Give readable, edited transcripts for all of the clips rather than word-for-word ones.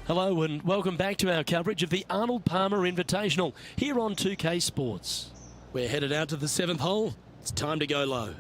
Hello and welcome back to our coverage of the Arnold Palmer Invitational here on 2K Sports. We're headed out to the 7th hole. It's time to go low.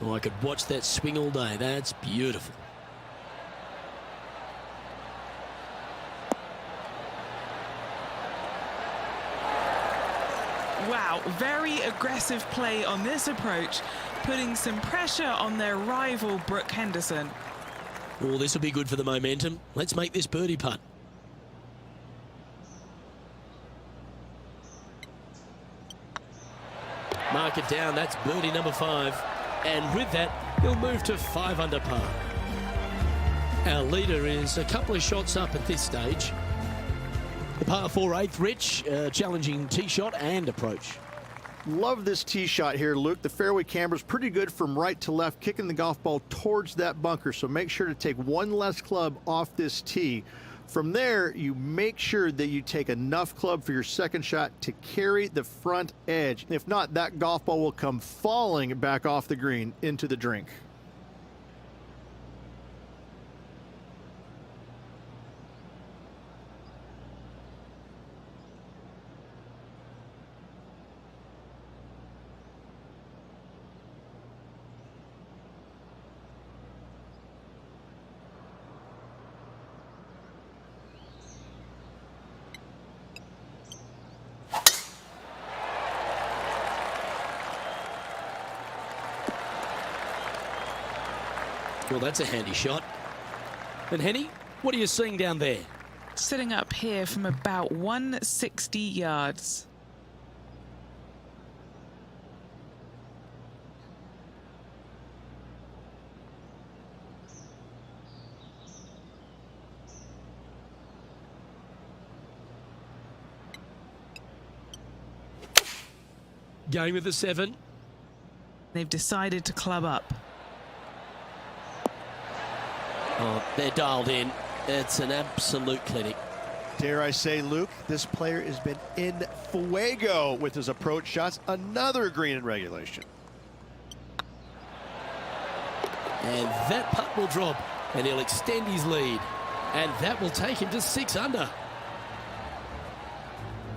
Oh, I could watch that swing all day. That's beautiful. Wow, very aggressive play on this approach, putting some pressure on their rival Brooke Henderson. Oh, this will be good for the momentum. Let's make this birdie putt. Mark it down. That's birdie number 5. And with that, he'll move to 5 under par. Our leader is a couple of shots up at this stage. The par 4 8th, Rich, challenging tee shot and approach. Love this tee shot here, Luke. The fairway camber is pretty good from right to left, kicking the golf ball towards that bunker. So make sure to take one less club off this tee. From there, you make sure that you take enough club for your second shot to carry the front edge. If not, that golf ball will come falling back off the green into the drink. Well, that's a handy shot. And Henny, what are you seeing down there? Sitting up here from about 160 yards. Going with the 7. They've decided to club up. Oh, they're dialed in. It's an absolute clinic. Dare I say, Luke, this player has been in fuego with his approach shots. Another green in regulation. And that putt will drop, and he'll extend his lead. And that will take him to 6 under.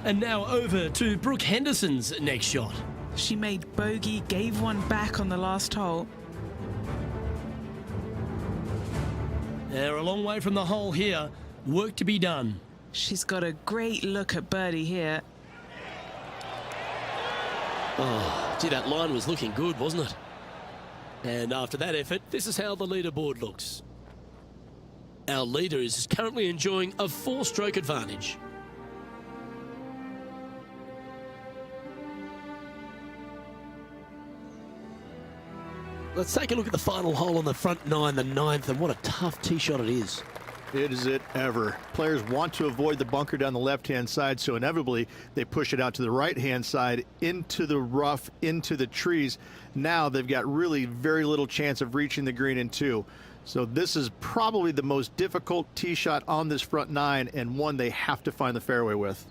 And now over to Brooke Henderson's next shot. She made bogey, gave one back on the last hole. They're a long way from the hole here. Work to be done. She's got a great look at birdie here. Oh, gee, that line was looking good, wasn't it? And after that effort, this is how the leaderboard looks. Our leader is currently enjoying a 4-stroke advantage. Let's take a look at the final hole on the front 9, the 9th, and what a tough tee shot it is. Is it ever. Players want to avoid the bunker down the left-hand side, so inevitably they push it out to the right-hand side, into the rough, into the trees. Now they've got really very little chance of reaching the green in 2. So this is probably the most difficult tee shot on this front 9, and one they have to find the fairway with.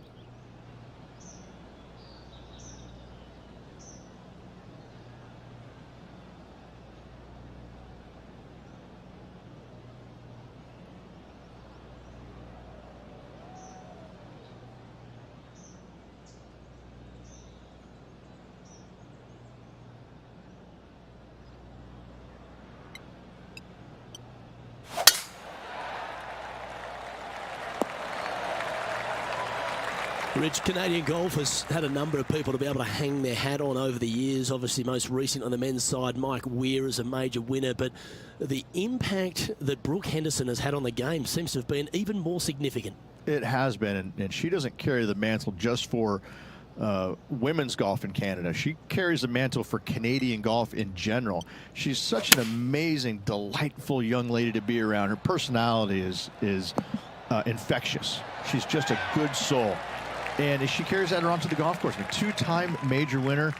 Rich, Canadian golf has had a number of people to be able to hang their hat on over the years. Obviously, most recent on the men's side, Mike Weir is a major winner. But the impact that Brooke Henderson has had on the game seems to have been even more significant. It has been, and she doesn't carry the mantle just for women's golf in Canada. She carries the mantle for Canadian golf in general. She's such an amazing, delightful young lady to be around. Her personality is infectious. She's just a good soul. And she carries that around to the golf course. A 2-time major winner.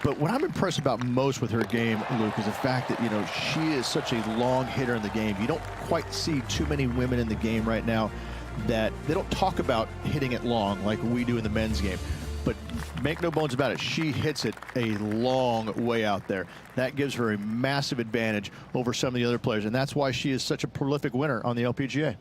But what I'm impressed about most with her game, Luke, is the fact that, you know, she is such a long hitter in the game. You don't quite see too many women in the game right now that they don't talk about hitting it long like we do in the men's game. But make no bones about it, she hits it a long way out there. That gives her a massive advantage over some of the other players. And that's why she is such a prolific winner on the LPGA.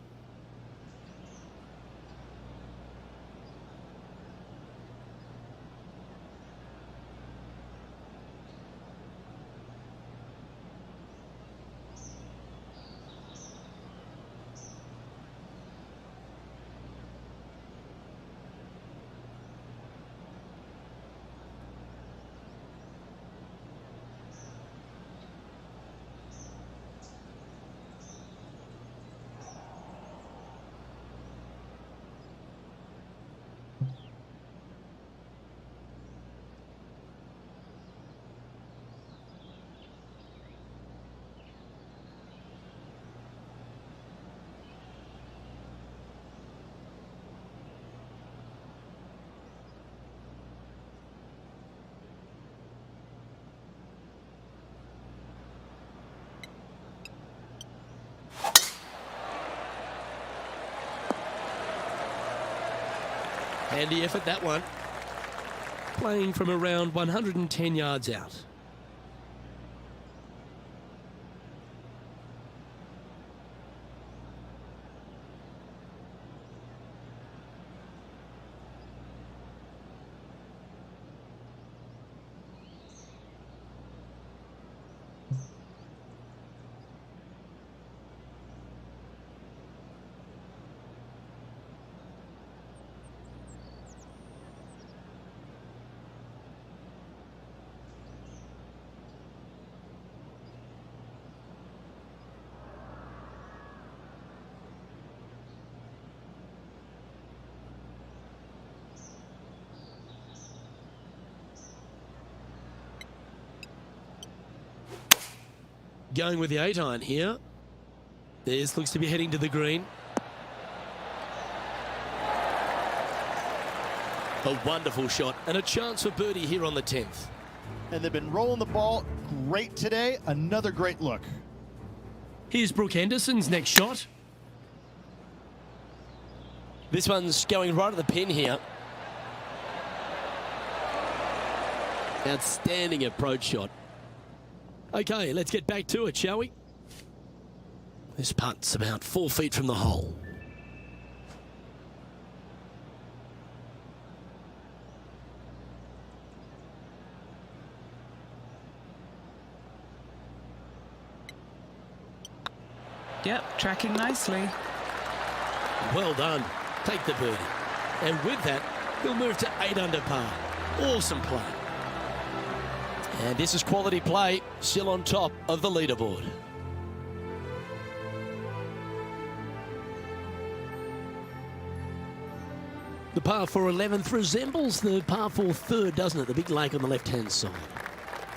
Handy effort, that one. Playing from around 110 yards out. Going with the 8-iron here. This looks to be heading to the green. A wonderful shot and a chance for birdie here on the 10th. And they've been rolling the ball great today. Another great look. Here's Brooke Henderson's next shot. This one's going right at the pin here. Outstanding approach shot. Okay, let's get back to it, shall we? This putt's about 4 feet from the hole. Yep, tracking nicely. Well done. Take the birdie. And with that, he'll move to 8 under par. Awesome play. And this is quality play, still on top of the leaderboard. The par 4 11th resembles the par 4 third, doesn't it? The big lake on the left-hand side.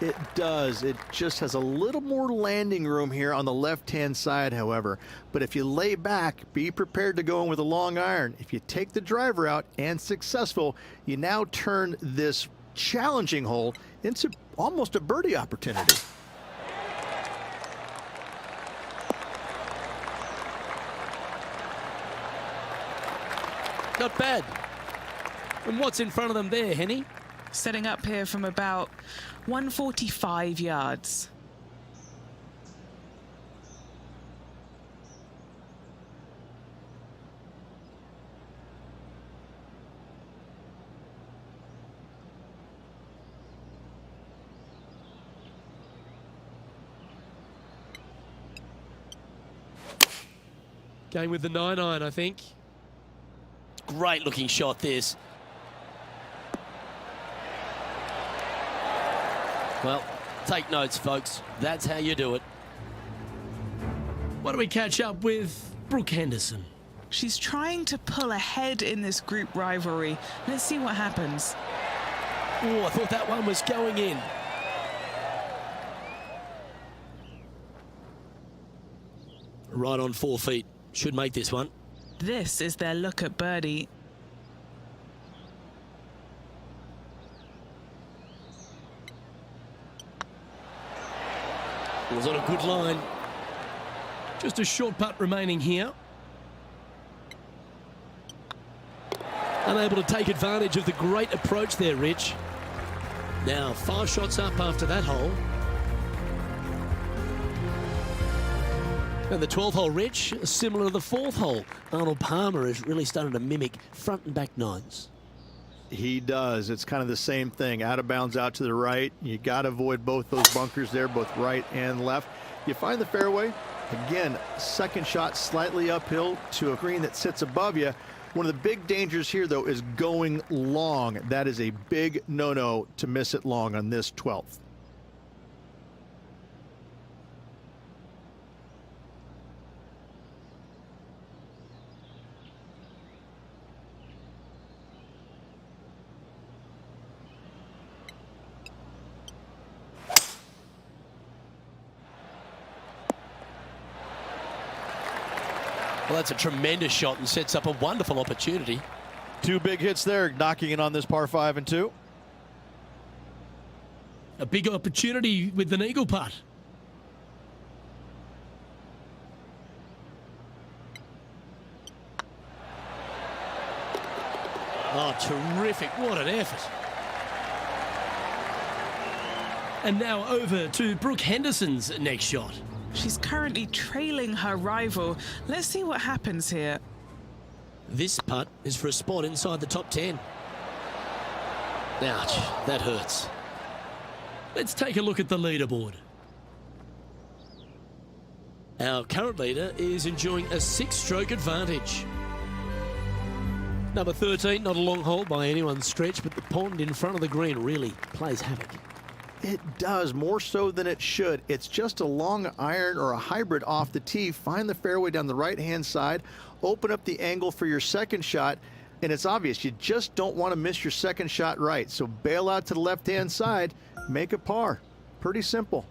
It does. It just has a little more landing room here on the left-hand side, however. But if you lay back, be prepared to go in with a long iron. If you take the driver out and successful, you now turn this challenging hole into almost a birdie opportunity. Not bad. And what's in front of them there, Henny? Setting up here from about 145 yards. Going with the 9-iron, I think. Great looking shot, this. Well, take notes, folks. That's how you do it. Why don't we catch up with Brooke Henderson? She's trying to pull ahead in this group rivalry. Let's see what happens. Oh, I thought that one was going in. Right on 4 feet. Should make this one. This is their look at birdie. It was on a good line. Just a short putt remaining here. Unable to take advantage of the great approach there, Rich. Now 5 shots up after that hole. And the 12th hole, Rich, similar to the 4th hole. Arnold Palmer is really starting to mimic front and back nines. He does. It's kind of the same thing. Out of bounds out to the right. You got to avoid both those bunkers there, both right and left. You find the fairway. Again, second shot slightly uphill to a green that sits above you. One of the big dangers here, though, is going long. That is a big no-no to miss it long on this 12th. Well, that's a tremendous shot and sets up a wonderful opportunity. 2 big hits there, knocking in on this par 5 and 2. A big opportunity with an eagle putt. Oh, terrific. What an effort. And now over to Brooke Henderson's next shot. She's currently trailing her rival. Let's see what happens here. This putt is for a spot inside the top 10. Ouch, that hurts. Let's take a look at the leaderboard. Our current leader is enjoying a 6-stroke advantage. Number 13, not a long hole by anyone's stretch, but the pond in front of the green really plays havoc. It does, more so than it should. It's just a long iron or a hybrid off the tee. Find the fairway down the right-hand side, open up the angle for your second shot, and it's obvious you just don't want to miss your second shot right. So bail out to the left-hand side, make a par. Pretty simple.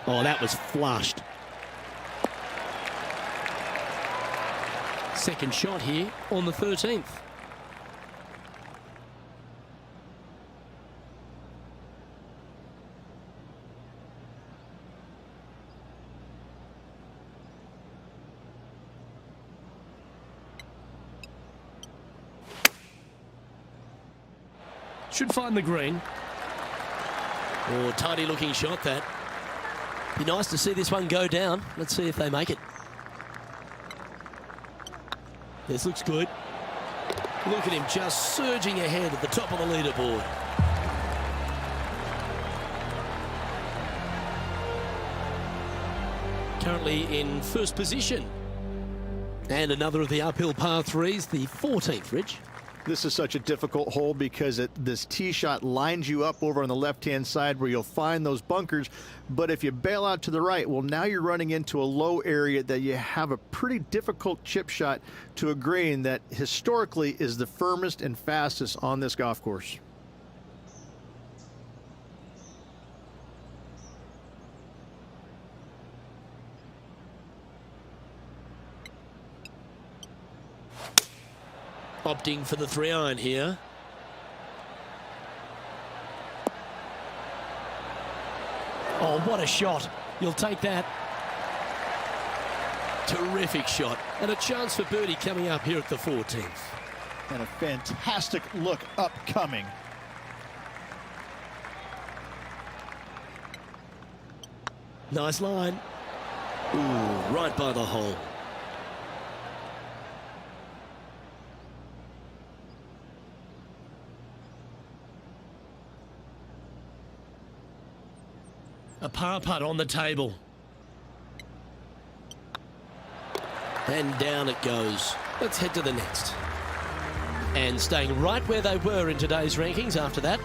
Oh, that was flushed. Second shot here on the 13th. Should find the green. Oh, tidy looking shot that. Be nice to see this one go down. Let's see if they make it. This looks good. Look at him just surging ahead at the top of the leaderboard. Currently in first position. And another of the uphill par threes, the 14th, Rich. This is such a difficult hole because this tee shot lines you up over on the left-hand side where you'll find those bunkers. But if you bail out to the right, well, now you're running into a low area that you have a pretty difficult chip shot to a green that historically is the firmest and fastest on this golf course. Opting for the 3-iron here. Oh, what a shot. You'll take that. Terrific shot. And a chance for birdie coming up here at the 14th. And a fantastic look upcoming. Nice line. Ooh, right by the hole. A par putt on the table. And down it goes. Let's head to the next. And staying right where they were in today's rankings after that.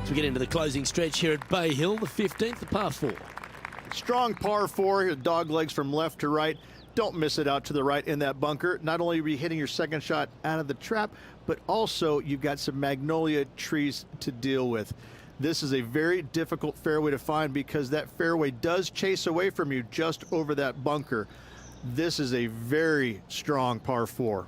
As we get into the closing stretch here at Bay Hill, the 15th, the par 4. Strong par 4, dog legs from left to right. Don't miss it out to the right in that bunker. Not only are you hitting your second shot out of the trap, but also you've got some magnolia trees to deal with. This is a very difficult fairway to find because that fairway does chase away from you just over that bunker. This is a very strong par 4.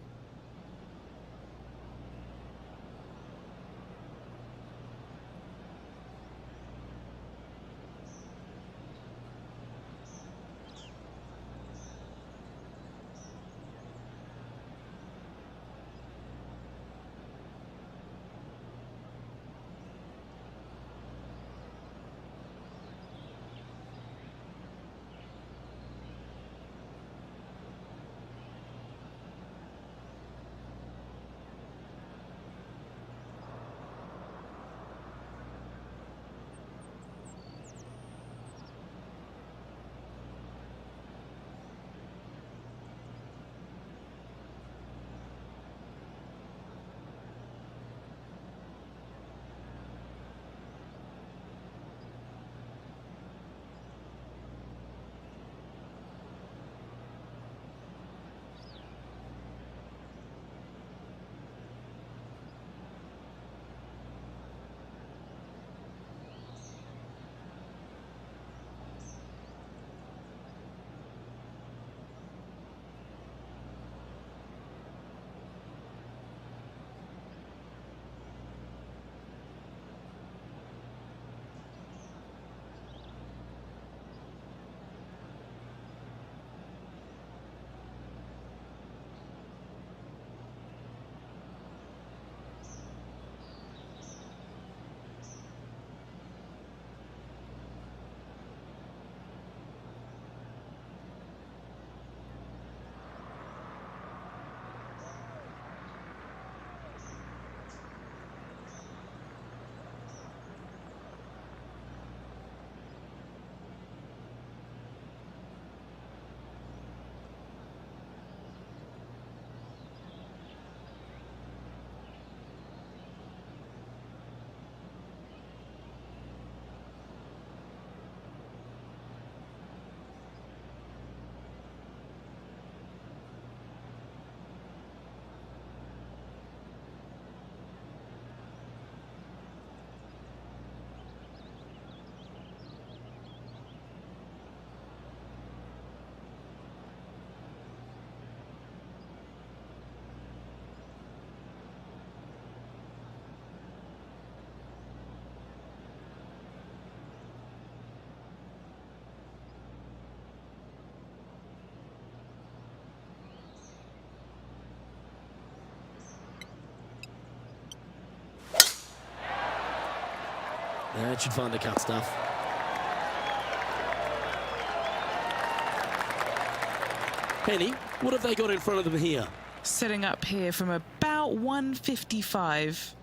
That should find the cut stuff. Penny, what have they got in front of them here? Setting up here from about 155.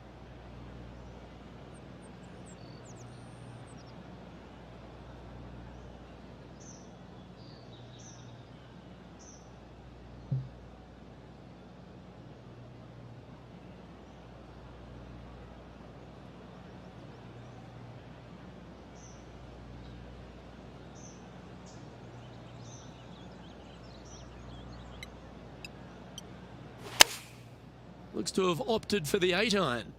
Looks to have opted for the 8-iron.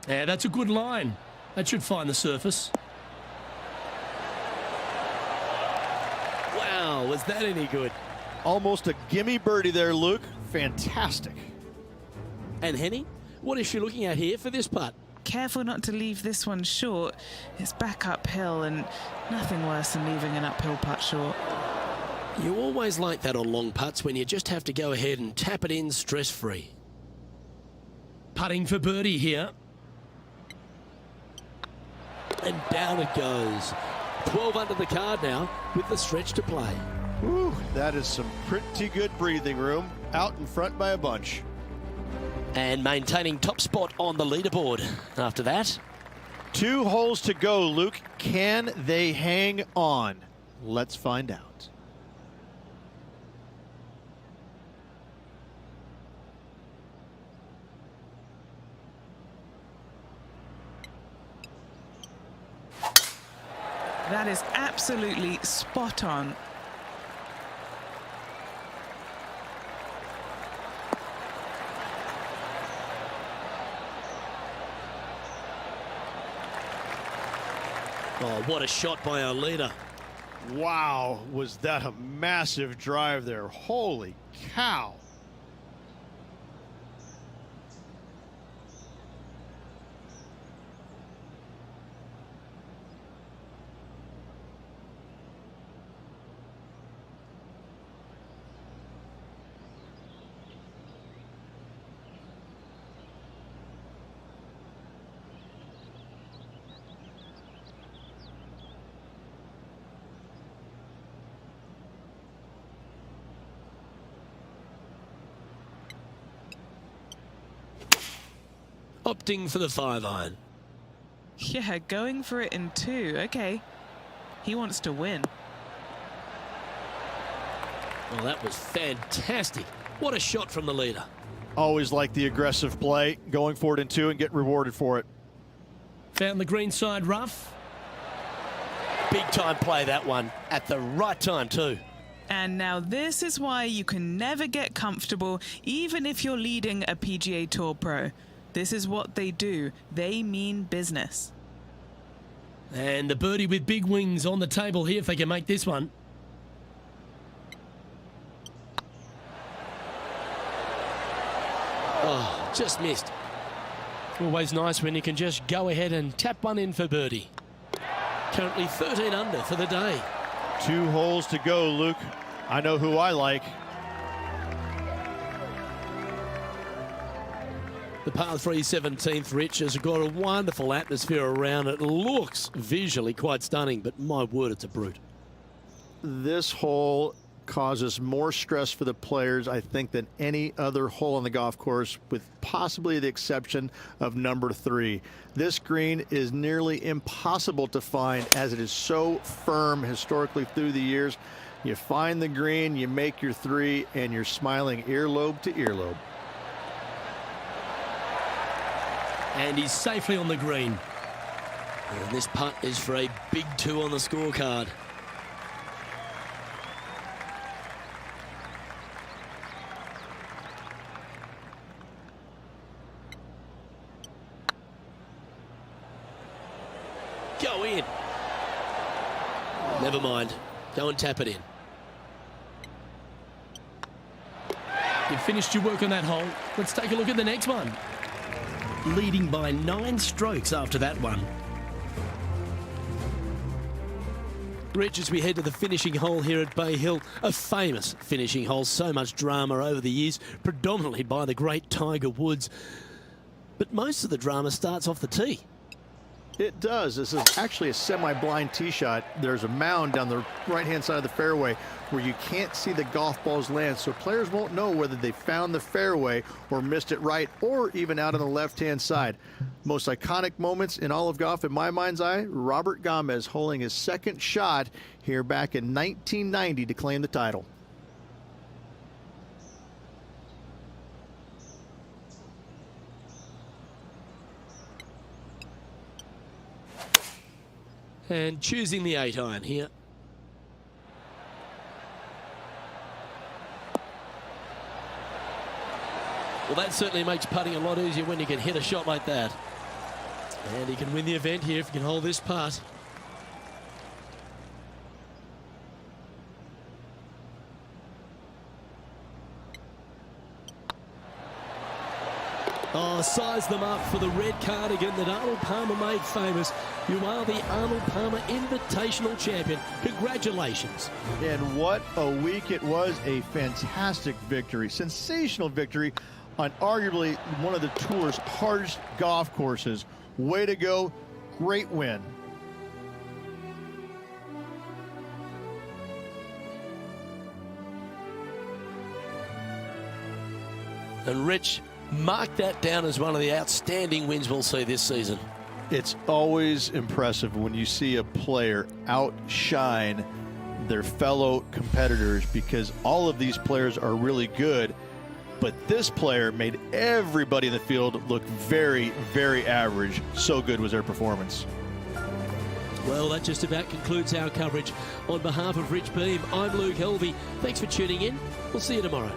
Yeah, that's a good line. That should find the surface. Wow, was that any good? Almost a gimme birdie there, Luke. Fantastic. And Henny, what is she looking at here for this putt? Careful not to leave this one short. It's back uphill, and nothing worse than leaving an uphill putt short. You always like that on long putts when you just have to go ahead and tap it in stress-free. Putting for birdie here. And down it goes. 12 under the card now with the stretch to play. Whew, that is some pretty good breathing room. Out in front by a bunch. And maintaining top spot on the leaderboard after that. 2 holes to go, Luke. Can they hang on? Let's find out. That is absolutely spot on. Oh, what a shot by our leader. Wow, was that a massive drive there. Holy cow. Opting for the 5-iron. Yeah, going for it in 2. Okay. He wants to win. Oh, that was fantastic. What a shot from the leader. Always like the aggressive play, going for it in 2 and getting rewarded for it. Found the green side rough. Big time play, that one. At the right time, too. And now this is why you can never get comfortable, even if you're leading a PGA Tour pro. This is what they do. They mean business. And the birdie with big wings on the table here if they can make this one. Oh, just missed. Always nice when you can just go ahead and tap one in for birdie. Currently 13 under for the day. 2 holes to go, Luke. I know who I like. The par 3 17th, Rich, has got a wonderful atmosphere around it. Looks visually quite stunning, but my word, it's a brute. This hole causes more stress for the players, I think, than any other hole on the golf course, with possibly the exception of number 3. This green is nearly impossible to find as it is so firm historically through the years. You find the green, you make your 3, and you're smiling earlobe to earlobe. And he's safely on the green. And this putt is for a big 2 on the scorecard. Go in. Never mind. Go and tap it in. You've finished your work on that hole. Let's take a look at the next one. Leading by 9 strokes after that one. Rich, as we head to the finishing hole here at Bay Hill, a famous finishing hole, so much drama over the years, predominantly by the great Tiger Woods. But most of the drama starts off the tee. It does. This is actually a semi-blind tee shot. There's a mound down the right-hand side of the fairway where you can't see the golf balls land, so players won't know whether they found the fairway or missed it right or even out on the left-hand side. Most iconic moments in all of golf in my mind's eye, Robert Gomez holding his second shot here back in 1990 to claim the title. And choosing the 8-iron here. Well, that certainly makes putting a lot easier when you can hit a shot like that. And he can win the event here if he can hold this putt. Oh, size them up for the red cardigan that Arnold Palmer made famous. You are the Arnold Palmer Invitational Champion. Congratulations. And what a week it was. A fantastic victory. Sensational victory on arguably one of the tour's hardest golf courses. Way to go. Great win. And Rich, mark that down as one of the outstanding wins we'll see this season. It's always impressive when you see a player outshine their fellow competitors, because all of these players are really good, but this player made everybody in the field look very, very average. So good was their performance. Well, that just about concludes our coverage. On behalf of Rich Beam, I'm Luke Helvey. Thanks for tuning in. We'll see you tomorrow.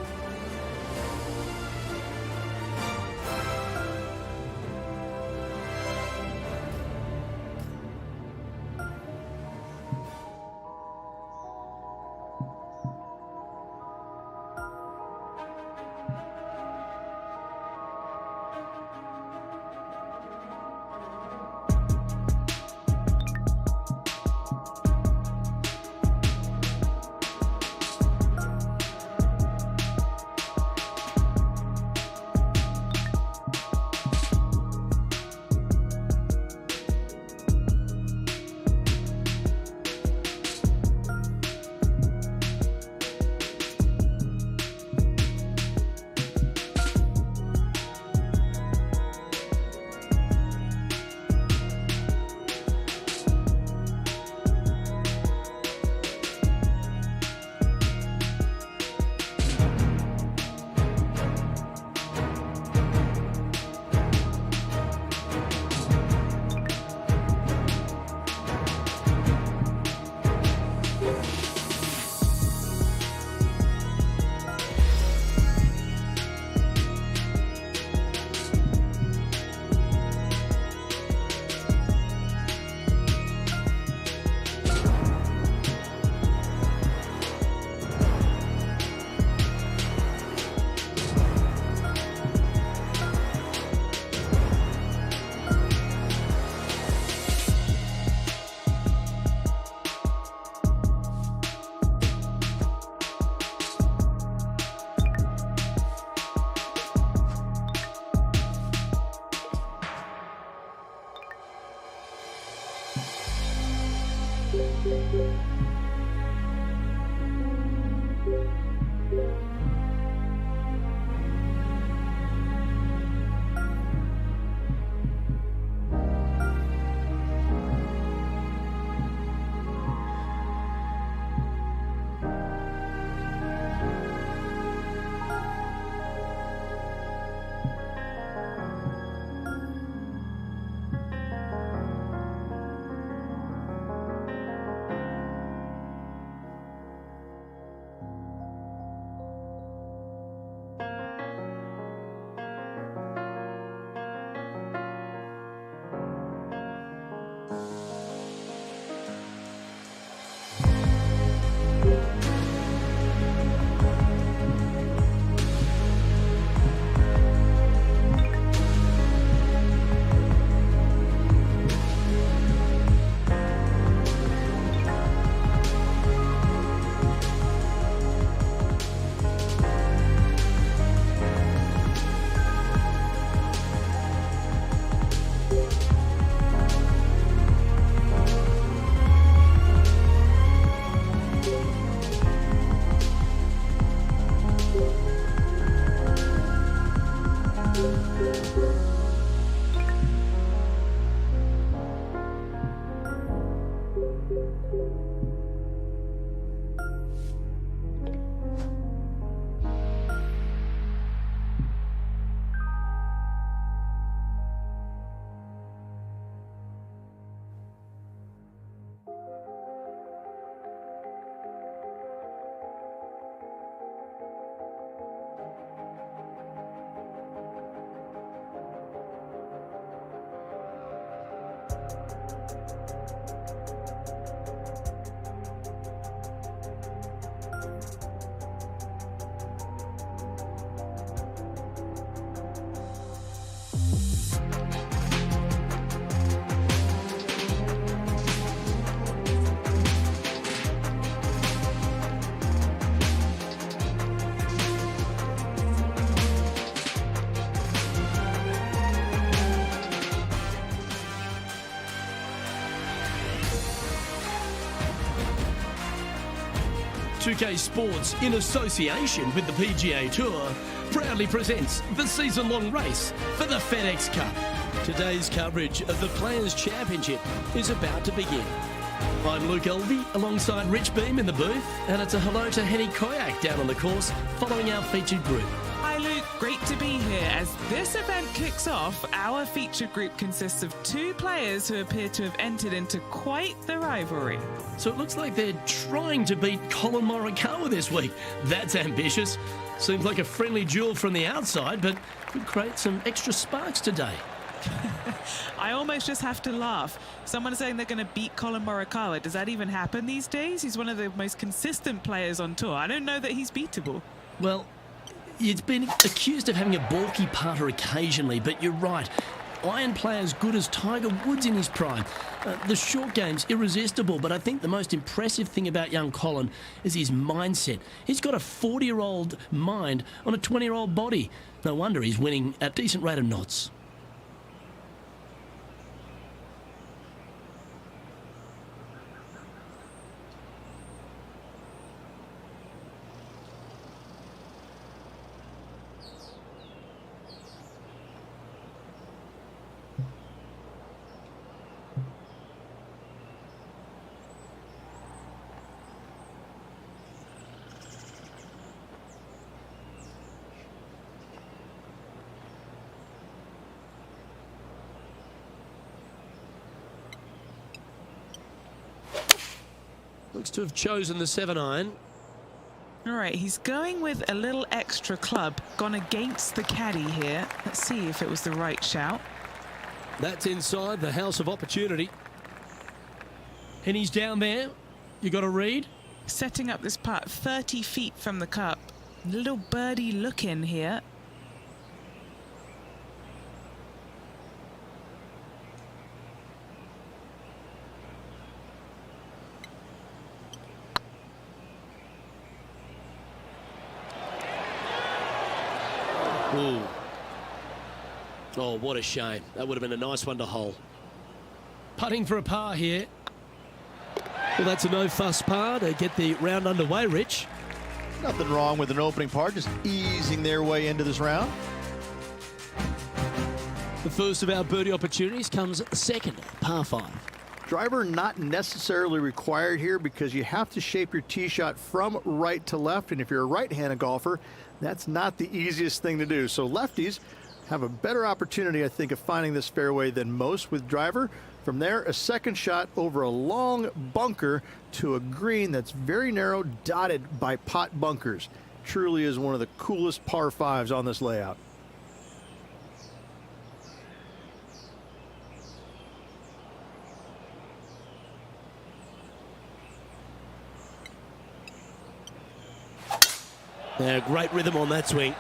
2K Sports, in association with the PGA Tour, proudly presents the season-long race for the FedEx Cup. Today's coverage of the Players' Championship is about to begin. I'm Luke Elvey, alongside Rich Beam in the booth, and it's a hello to Henny Koyak down on the course, following our featured group. Hi Luke, great to be here. As this event kicks off, our featured group consists of 2 players who appear to have entered into quite the rivalry. So it looks like they're trying to beat Colin Morikawa this week. That's ambitious. Seems like a friendly duel from the outside, but could create some extra sparks today. I almost just have to laugh. Someone saying they're going to beat Colin Morikawa. Does that even happen these days? He's one of the most consistent players on tour. I don't know that he's beatable. Well, he's been accused of having a balky putter occasionally, but you're right. Iron play as good as Tiger Woods in his prime. The short game's irresistible, but I think the most impressive thing about young Colin is his mindset. He's got a 40-year-old mind on a 20-year-old body. No wonder he's winning at a decent rate of knots. Looks to have chosen the 7-iron. All right, he's going with a little extra club, gone against the caddy here. Let's see if it was the right shout. That's inside the house of opportunity. Henny's down there. You got a read? Setting up this putt 30 feet from the cup. Little birdie look in here. Ooh. Oh, what a shame. That would have been a nice one to hole. Putting for a par here. Well, that's a no-fuss par to get the round underway, Rich. Nothing wrong with an opening par, just easing their way into this round. The first of our birdie opportunities comes second, par 5. Driver not necessarily required here because you have to shape your tee shot from right to left, and if you're a right-handed golfer, that's not the easiest thing to do. So lefties have a better opportunity, I think, of finding this fairway than most with driver. From there, a second shot over a long bunker to a green that's very narrow, dotted by pot bunkers. Truly is one of the coolest par 5s on this layout. Yeah, great rhythm on that swing.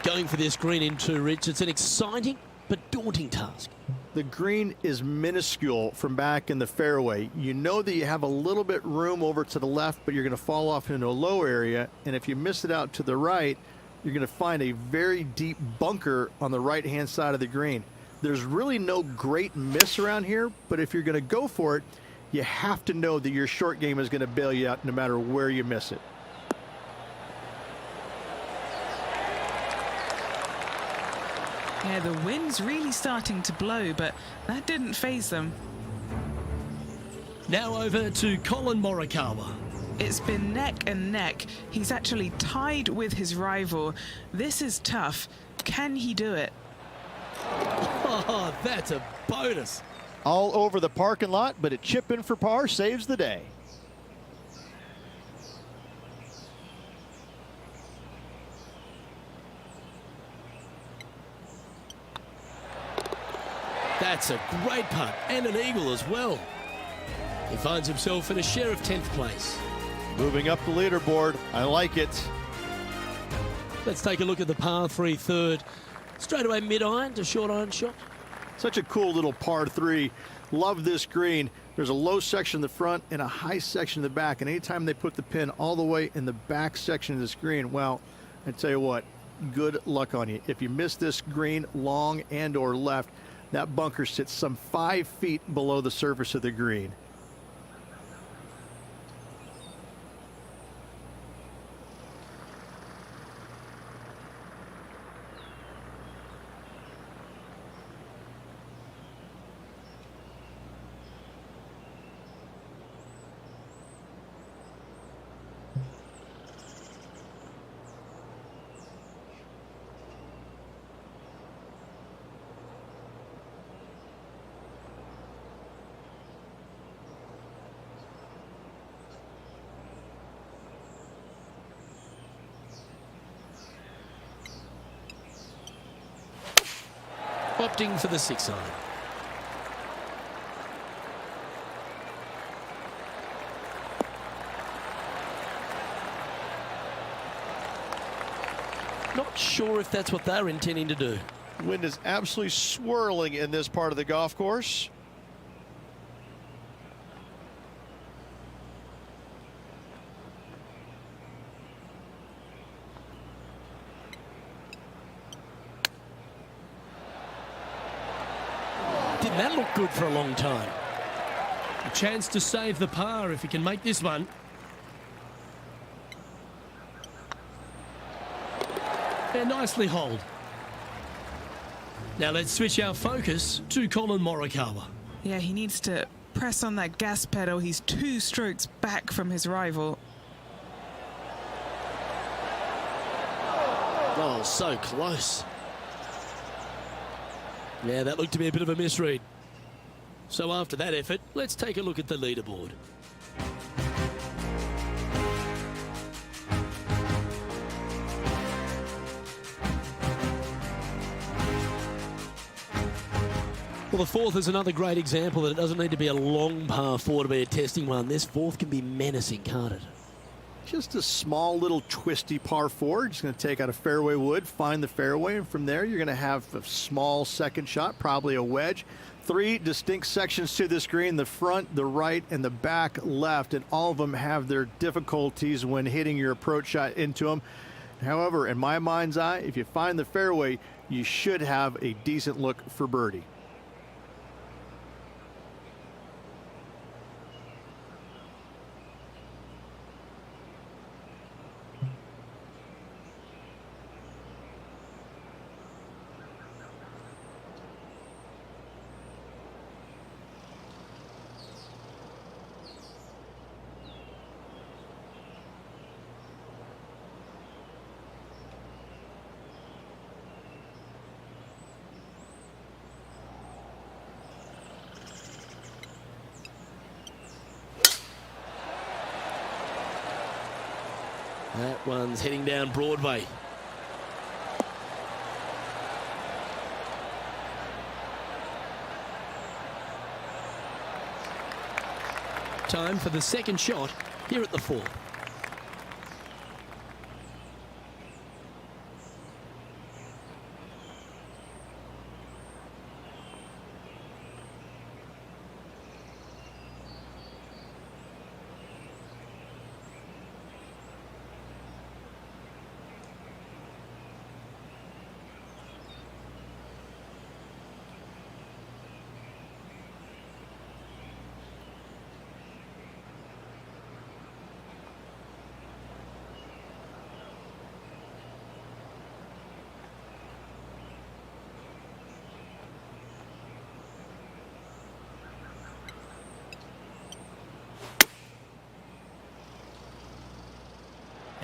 Going for this green in two, Rich. It's an exciting but daunting task. The green is minuscule from back in the fairway. You know that you have a little bit room over to the left, but you're going to fall off into a low area. And if you miss it out to the right, you're going to find a very deep bunker on the right-hand side of the green. There's really no great miss around here, but if you're going to go for it, you have to know that your short game is going to bail you out no matter where you miss it. Yeah, the wind's really starting to blow, but that didn't faze them. Now over to Colin Morikawa. It's been neck and neck. He's actually tied with his rival. This is tough. Can he do it? Oh, that's a bonus. all over the parking lot, but a chip in for par saves the day. That's a great putt and an eagle as well. He finds himself in a share of 10th place. Moving up the leaderboard. I like it. Let's take a look at the par 3 third. Straight away mid-iron to short iron shot. Such a cool little par 3. Love this green. There's a low section in the front and a high section in the back. And anytime they put the pin all the way in the back section of this green, well, I tell you what, good luck on you. If you miss this green long and or left, that bunker sits some 5 feet below the surface of the green. Opting for the 6 iron. Not sure if that's what they're intending to do. Wind is absolutely swirling in this part of the golf course. Didn't that look good for a long time? A chance to save the par if he can make this one. And nicely holed. Now let's switch our focus to Colin Morikawa. Yeah, he needs to press on that gas pedal. He's 2 strokes back from his rival. Oh, so close. Yeah, that looked to be a bit of a misread. So after that effort, let's take a look at the leaderboard. Well, the fourth is another great example that it doesn't need to be a long par 4 to be a testing one. This fourth can be menacing, can't it? Just a small little twisty par 4. Just going to take out a fairway wood, find the fairway, and from there you're going to have a small second shot, probably a wedge. 3 distinct sections to this green, the front, the right, and the back left, and all of them have their difficulties when hitting your approach shot into them. However, in my mind's eye, if you find the fairway, you should have a decent look for birdie. That one's heading down Broadway. Time for the second shot here at the fourth.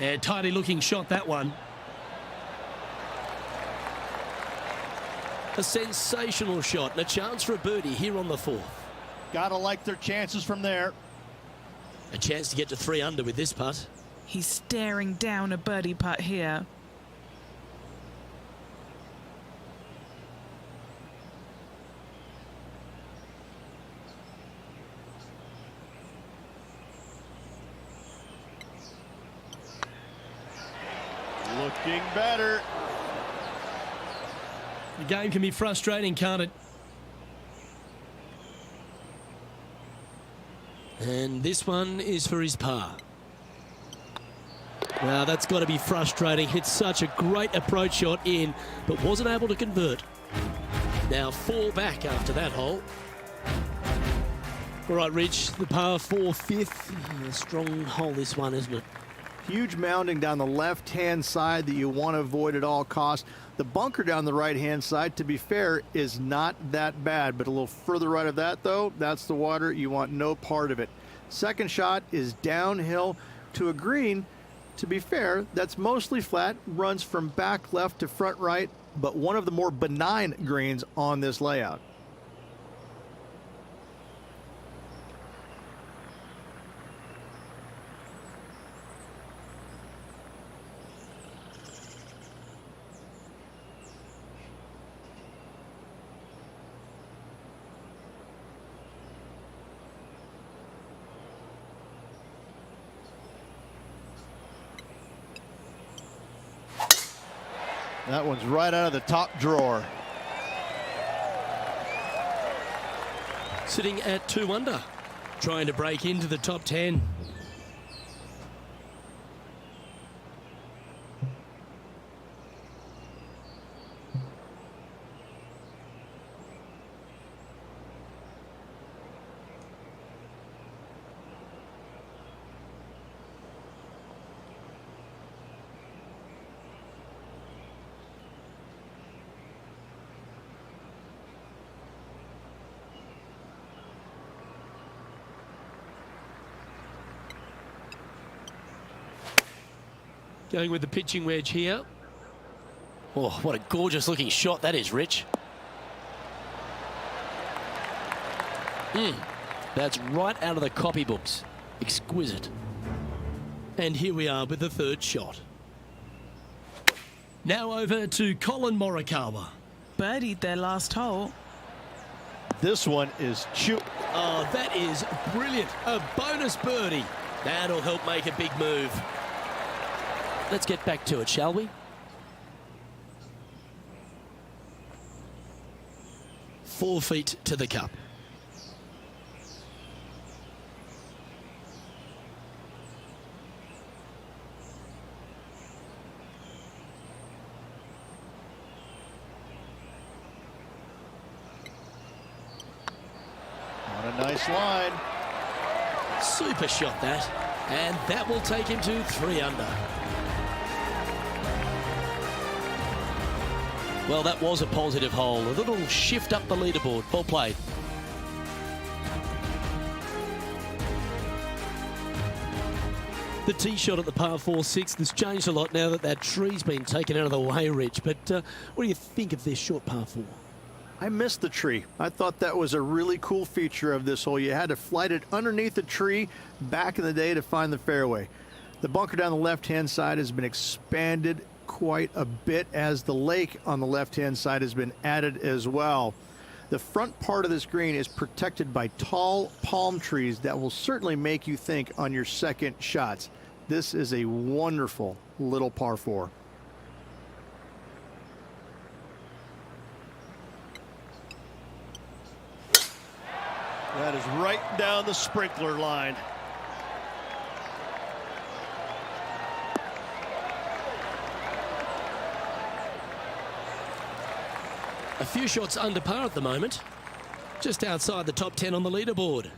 A tidy looking shot, that one. A sensational shot and a chance for a birdie here on the 4th. Gotta like their chances from there. A chance to get to 3 under with this putt. He's staring down a birdie putt here. Looking better. The game can be frustrating, can't it? And this one is for his par. Well, that's got to be frustrating. Hit such a great approach shot in, but wasn't able to convert. Now 4 back after that hole. All right, Rich, the par 4 5th. A strong hole, this one, isn't it? Huge mounding down the left-hand side that you want to avoid at all costs. The bunker down the right-hand side, to be fair, is not that bad, but a little further right of that, though, that's the water. You want no part of it. Second shot is downhill to a green. To be fair, that's mostly flat, runs from back left to front right, but one of the more benign greens on this layout. That one's right out of the top drawer. Sitting at 2 under, trying to break into the top 10. Going with the pitching wedge here. Oh, what a gorgeous looking shot that is, Rich. That's right out of the copybooks. Exquisite. And here we are with the 3rd shot. Now over to Colin Morikawa. Birdied their last hole. This one is Oh, that is brilliant. A bonus birdie. That'll help make a big move. Let's get back to it, shall we? 4 feet to the cup. on a nice line. Super shot that. And that will take him to 3 under. Well, that was a positive hole. A little shift up the leaderboard. Well played. The tee shot at the par 4-6 has changed a lot now that that tree's been taken out of the way, Rich. But what do you think of this short par 4? I missed the tree. I thought that was a really cool feature of this hole. You had to flight it underneath the tree back in the day to find the fairway. The bunker down the left-hand side has been expanded quite a bit as the lake on the left-hand side has been added as well. The front part of this green is protected by tall palm trees that will certainly make you think on your second shots. This is a wonderful little par 4. That is right down the sprinkler line. A few shots under par at the moment. Just outside the top 10 on the leaderboard.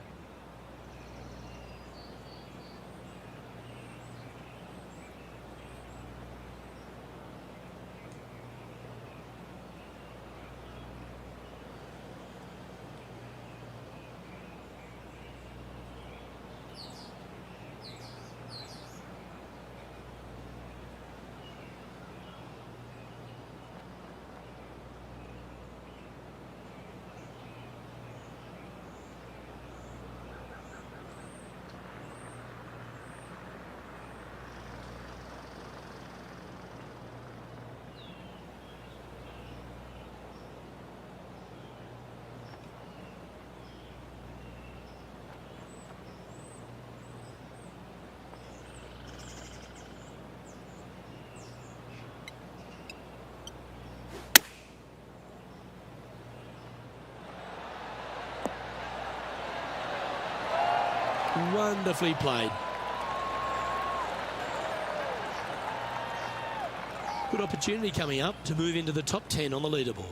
Wonderfully played. Good opportunity coming up to move into the top 10 on the leaderboard.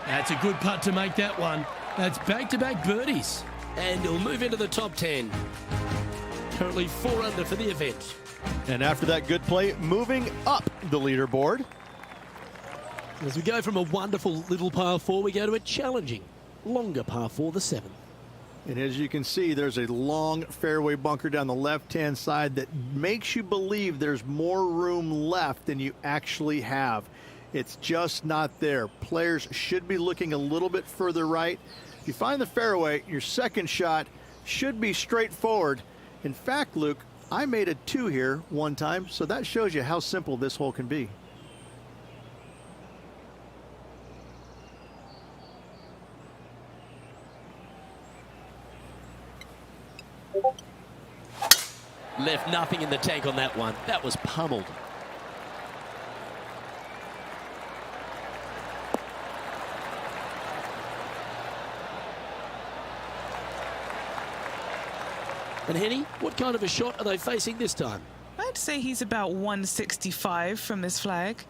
That's a good putt to make that one. That's back-to-back birdies. And he'll move into the top 10. Currently 4 under for the event. And after that good play, moving up the leaderboard. As we go from a wonderful little par 4, we go to a challenging, longer par 4, the 7th. And as you can see, there's a long fairway bunker down the left-hand side that makes you believe there's more room left than you actually have. It's just not there. Players should be looking a little bit further right. If you find the fairway, your second shot should be straightforward. In fact, Luke, I made a 2 here one time, so that shows you how simple this hole can be. Left nothing in the tank on that one. That was pummeled. And Henny, what kind of a shot are they facing this time? I'd say he's about 165 from this flag.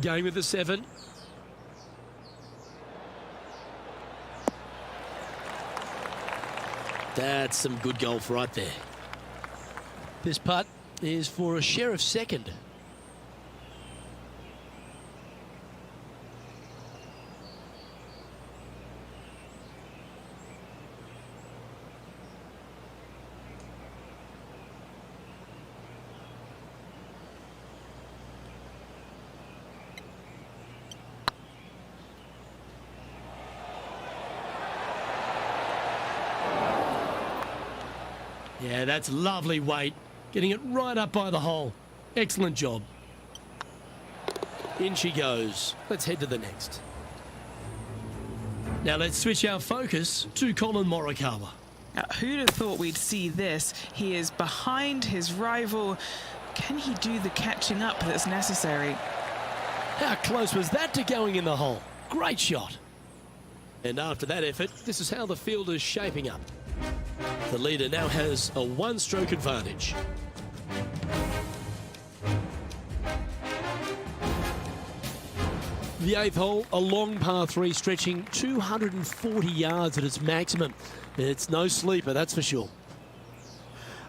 Going with the 7. That's some good golf right there. This putt is for a sheriff second. Yeah, that's lovely weight. Getting it right up by the hole. Excellent job. In she goes. Let's head to the next. Now let's switch our focus to Colin Morikawa. Who'd have thought we'd see this? He is behind his rival. Can he do the catching up that's necessary? How close was that to going in the hole? Great shot. And after that effort, this is how the field is shaping up. The leader now has a 1-stroke advantage. The 8th hole, a long par 3 stretching 240 yards at its maximum. It's no sleeper, that's for sure.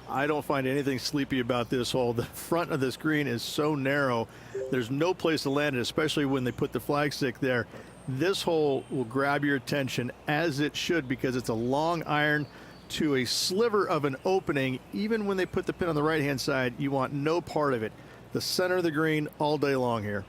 I don't find anything sleepy about this hole. The front of this green is so narrow. There's no place to land it, especially when they put the flagstick there. This hole will grab your attention, as it should, because it's a long iron to a sliver of an opening. Even when they put the pin on the right-hand side, you want no part of it. The center of the green all day long here.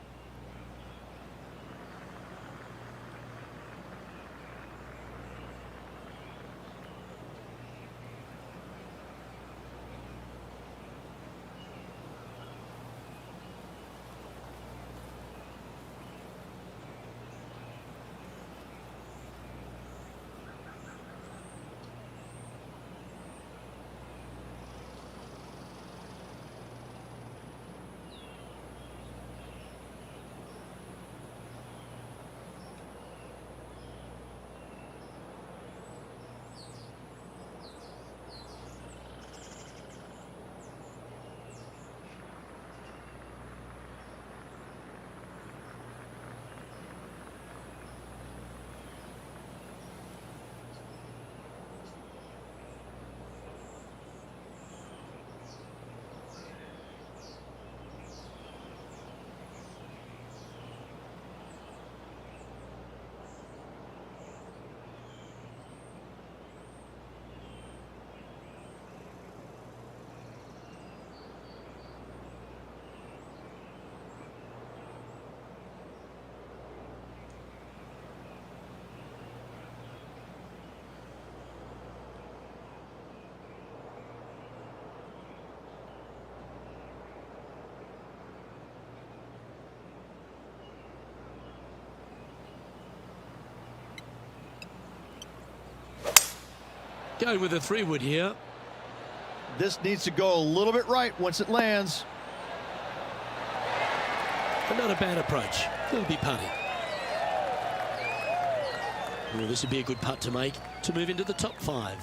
Going with a 3-wood here. This needs to go a little bit right once it lands. But not a bad approach. It'll be putting. Well, this would be a good putt to make to move into the top 5.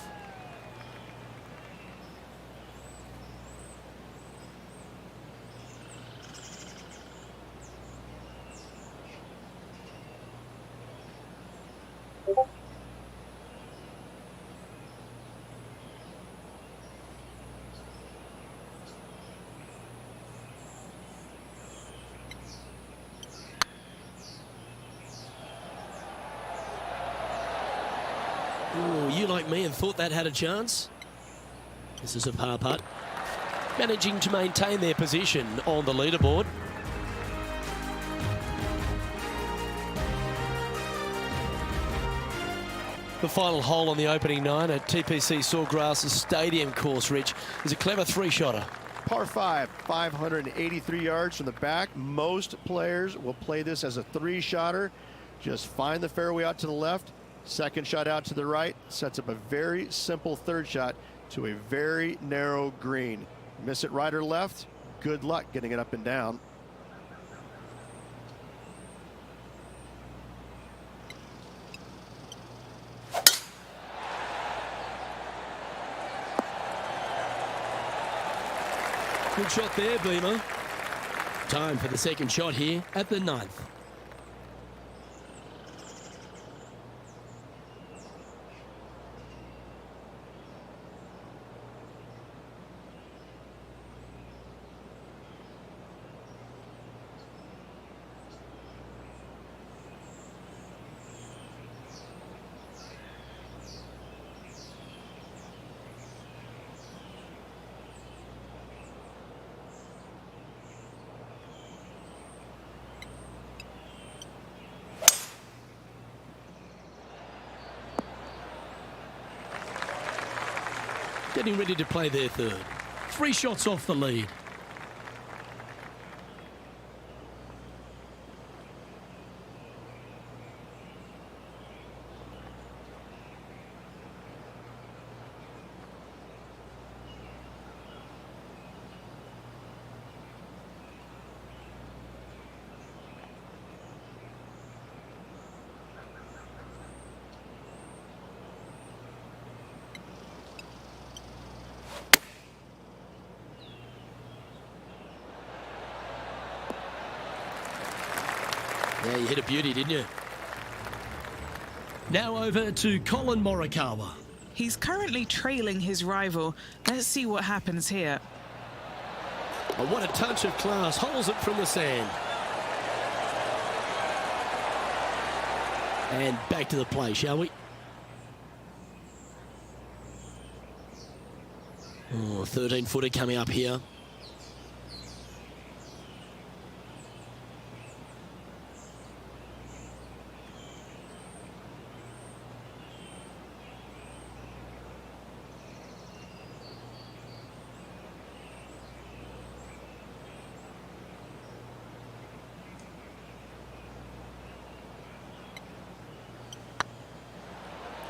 Oh, you like me and thought that had a chance? This is a par putt. Managing to maintain their position on the leaderboard. The final hole on the opening 9 at TPC Sawgrass Stadium course, Rich, is a clever 3-shotter. Par 5, 583 yards from the back. Most players will play this as a 3-shotter. Just find the fairway out to the left. Second shot out to the right. Sets up a very simple third shot to a very narrow green. Miss it right or left, good luck getting it up and down. Good shot there, Beamer. Time for the second shot here at the 9th. Getting ready to play their third. 3 shots off the lead. Yeah, you hit a beauty, didn't you? Now over to Colin Morikawa. He's currently trailing his rival. Let's see what happens here. Oh, what a touch of class. Holds it from the sand. And back to the play, shall we? Oh, 13-footer coming up here.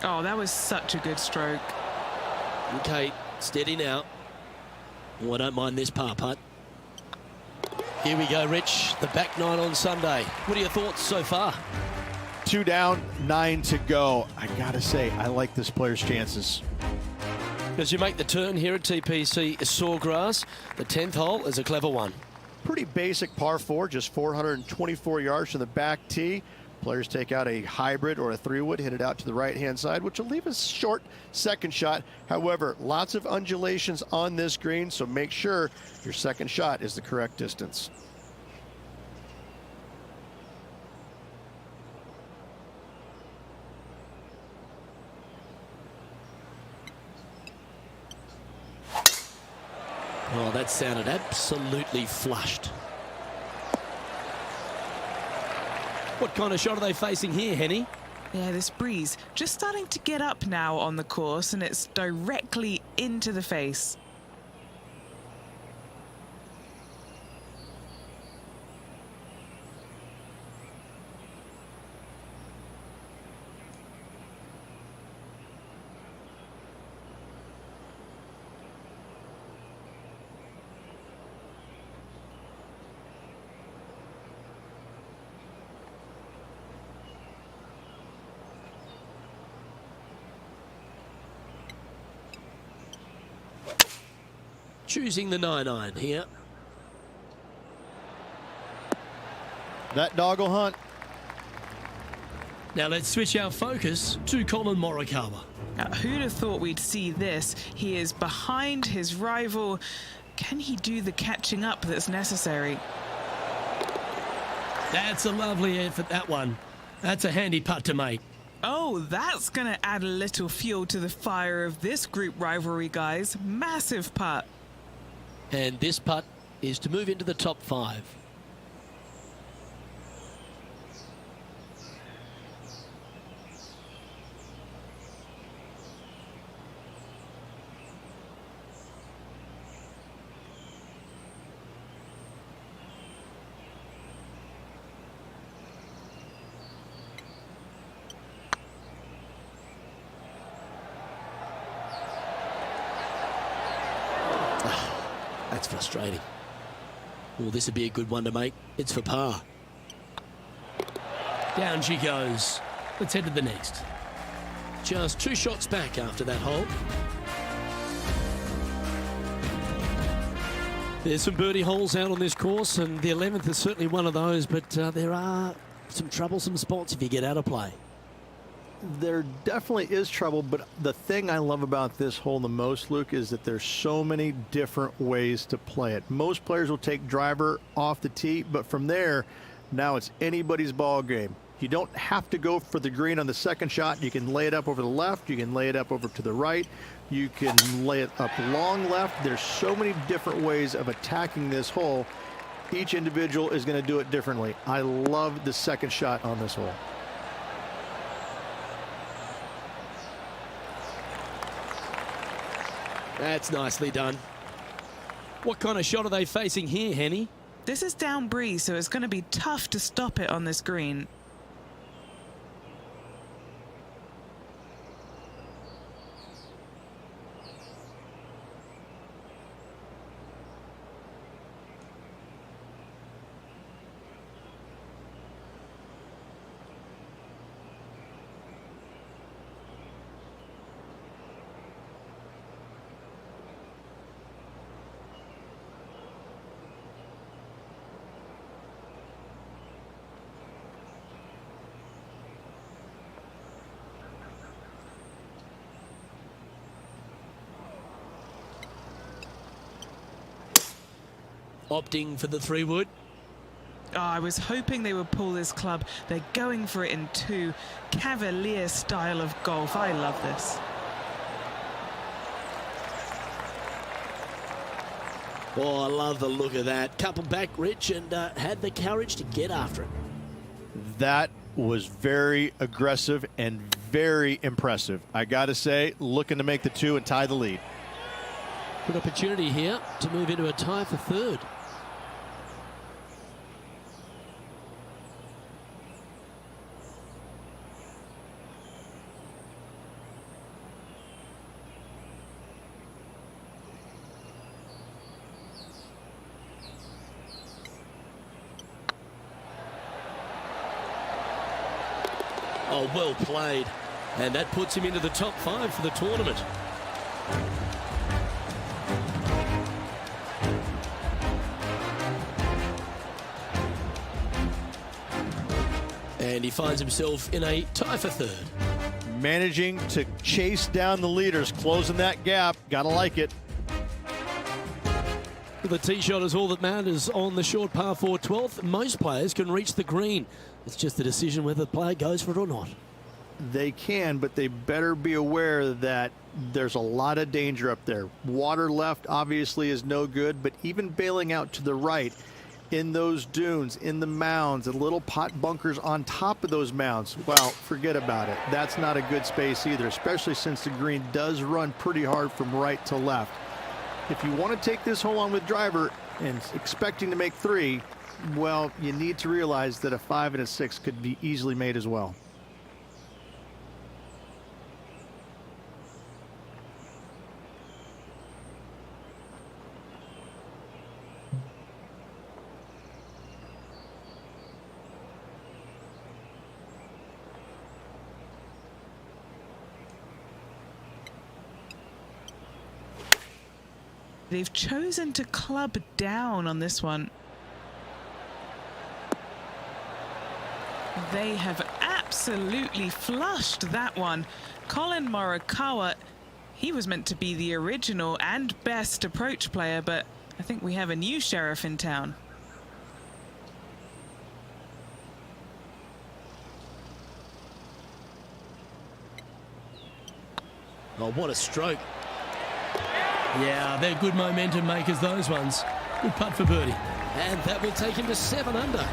Oh, that was such a good stroke. Okay, steady now. Oh, I don't mind this par putt. Here we go, Rich. The back 9 on Sunday. What are your thoughts so far? 2 down, 9 to go. I gotta say, I like this player's chances. As you make the turn here at TPC Sawgrass, the 10th hole is a clever one. Pretty basic par 4, just 424 yards from the back tee. Players take out a hybrid or a 3-wood, hit it out to the right-hand side, which will leave a short second shot. However, lots of undulations on this green, so make sure your second shot is the correct distance. Oh, that sounded absolutely flushed. What kind of shot are they facing here, Henny? Yeah, this breeze just starting to get up now on the course, and it's directly into the face. choosing the 9-iron here. That dog will hunt. Now let's switch our focus to Colin Morikawa. Now, who'd have thought we'd see this? He is behind his rival. Can he do the catching up that's necessary? That's a lovely effort, that one. That's a handy putt to make. Oh, that's going to add a little fuel to the fire of this group rivalry, guys. Massive putt. And this putt is to move into the top 5. That's frustrating. Well, this would be a good one to make. It's for par. Down she goes. Let's head to the next. Just 2 shots back after that hole. There's some birdie holes out on this course, and the 11th is certainly one of those, but there are some troublesome spots if you get out of play. There definitely is trouble, but the thing I love about this hole the most, Luke, is that there's so many different ways to play it. Most players will take driver off the tee, but from there, now it's anybody's ball game. You don't have to go for the green on the second shot. You can lay it up over the left. You can lay it up over to the right. You can lay it up long left. There's so many different ways of attacking this hole. Each individual is going to do it differently. I love the second shot on this hole. That's nicely done. What kind of shot are they facing here, Henny? This is down breeze, so it's going to be tough to stop it on this green. Opting for the 3-wood. Oh, I was hoping they would pull this club. They're going for it in 2. Cavalier style of golf. I love this. Oh, I love the look of that. Couple back, Rich, and had the courage to get after it. That was very aggressive and very impressive. I got to say, looking to make the 2 and tie the lead. Good opportunity here to move into a tie for 3rd. Oh, well played. And that puts him into the top 5 for the tournament. And he finds himself in a tie for 3rd. Managing to chase down the leaders, closing that gap. Gotta like it. The tee shot is all that matters on the short par 4 12th. Most players can reach the green. It's just a decision whether the player goes for it or not. They can, but they better be aware that there's a lot of danger up there. Water left obviously is no good, but even bailing out to the right in those dunes, in the mounds, and little pot bunkers on top of those mounds, well, forget about it. That's not a good space either, especially since the green does run pretty hard from right to left. If you want to take this hole on with driver and expecting to make 3, well, you need to realize that a 5 and a 6 could be easily made as well. They've chosen to club down on this one. They have absolutely flushed that one. Colin Morikawa, he was meant to be the original and best approach player, but I think we have a new sheriff in town. Oh, what a stroke. Yeah, they're good momentum makers, those ones. Good putt for birdie. And that will take him to 7 under.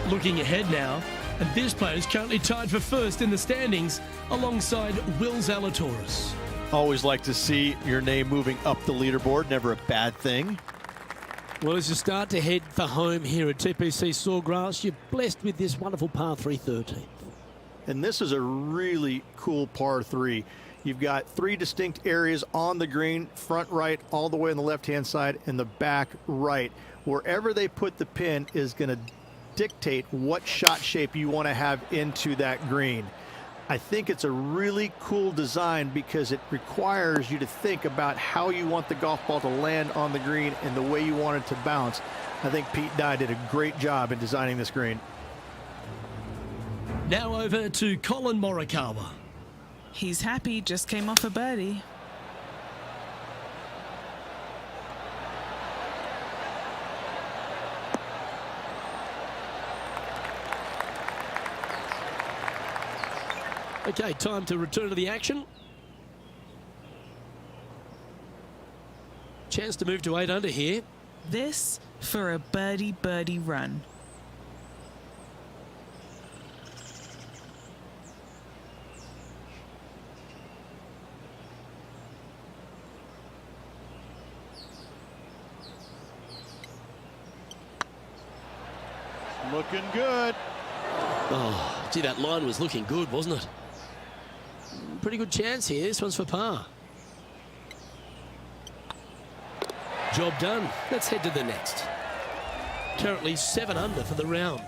Looking ahead now, and this player is currently tied for first in the standings alongside Will Zalatoris. Always like to see your name moving up the leaderboard. Never a bad thing. Well, as you start to head for home here at TPC Sawgrass, you're blessed with this wonderful par 3 13th. And this is a really cool par 3. You've got 3 distinct areas on the green, front right, all the way on the left-hand side, and the back right. Wherever they put the pin is going to dictate what shot shape you want to have into that green. I think it's a really cool design because it requires you to think about how you want the golf ball to land on the green and the way you want it to bounce. I think Pete Dye did a great job in designing this green. Now over to Colin Morikawa. He's happy, just came off a birdie. Okay, time to return to the action. Chance to move to 8 under here. This for a birdie run. Looking good. Oh, gee, that line was looking good, wasn't it? Pretty good chance here. This one's for par. Job done. Let's head to the next. Currently 7 under for the round.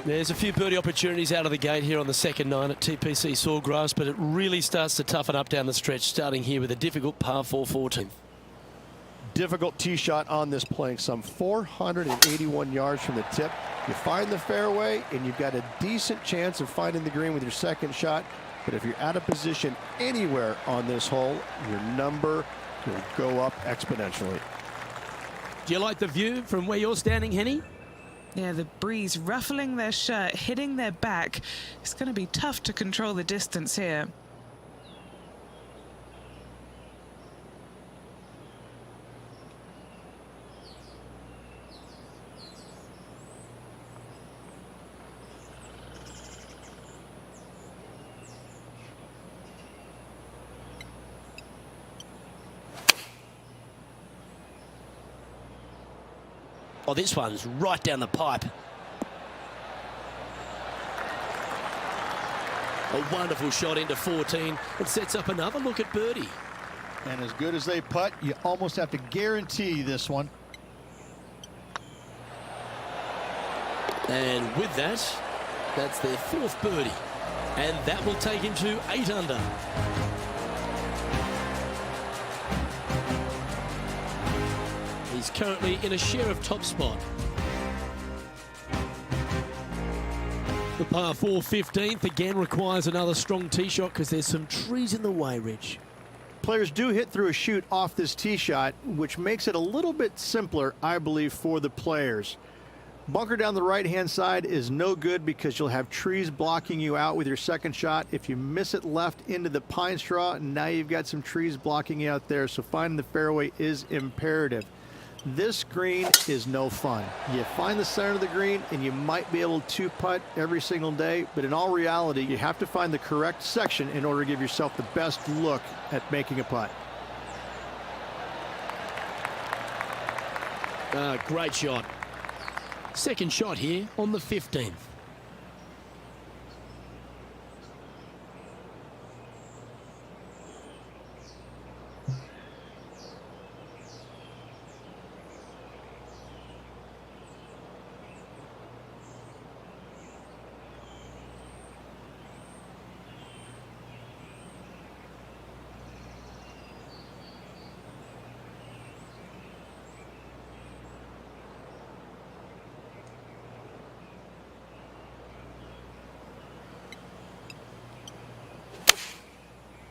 There's a few birdie opportunities out of the gate here on the second 9 at TPC Sawgrass, but it really starts to toughen up down the stretch, starting here with a difficult par 4 14th. Difficult tee shot on this playing some 481 yards from the tip. You find the fairway and you've got a decent chance of finding the green with your second shot. But if you're out of position anywhere on this hole, your number will go up exponentially. Do you like the view from where you're standing, Henny? Yeah, the breeze ruffling their shirt, hitting their back. It's going to be tough to control the distance here. Oh, this one's right down the pipe. A wonderful shot into 14. It sets up another look at birdie. And as good as they putt, you almost have to guarantee this one. And with that, that's their 4th birdie. And that will take him to 8 under. He's currently in a share of top spot. The par 4 15th again requires another strong tee shot because there's some trees in the way, Rich. Players do hit through a chute off this tee shot, which makes it a little bit simpler, I believe, for the players. Bunker down the right-hand side is no good because you'll have trees blocking you out with your second shot. If you miss it left into the pine straw, now you've got some trees blocking you out there, so finding the fairway is imperative. This green is no fun. You find the center of the green and you might be able to putt every single day, but in all reality, you have to find the correct section in order to give yourself the best look at making a putt. Great shot. Second shot here on the 15th.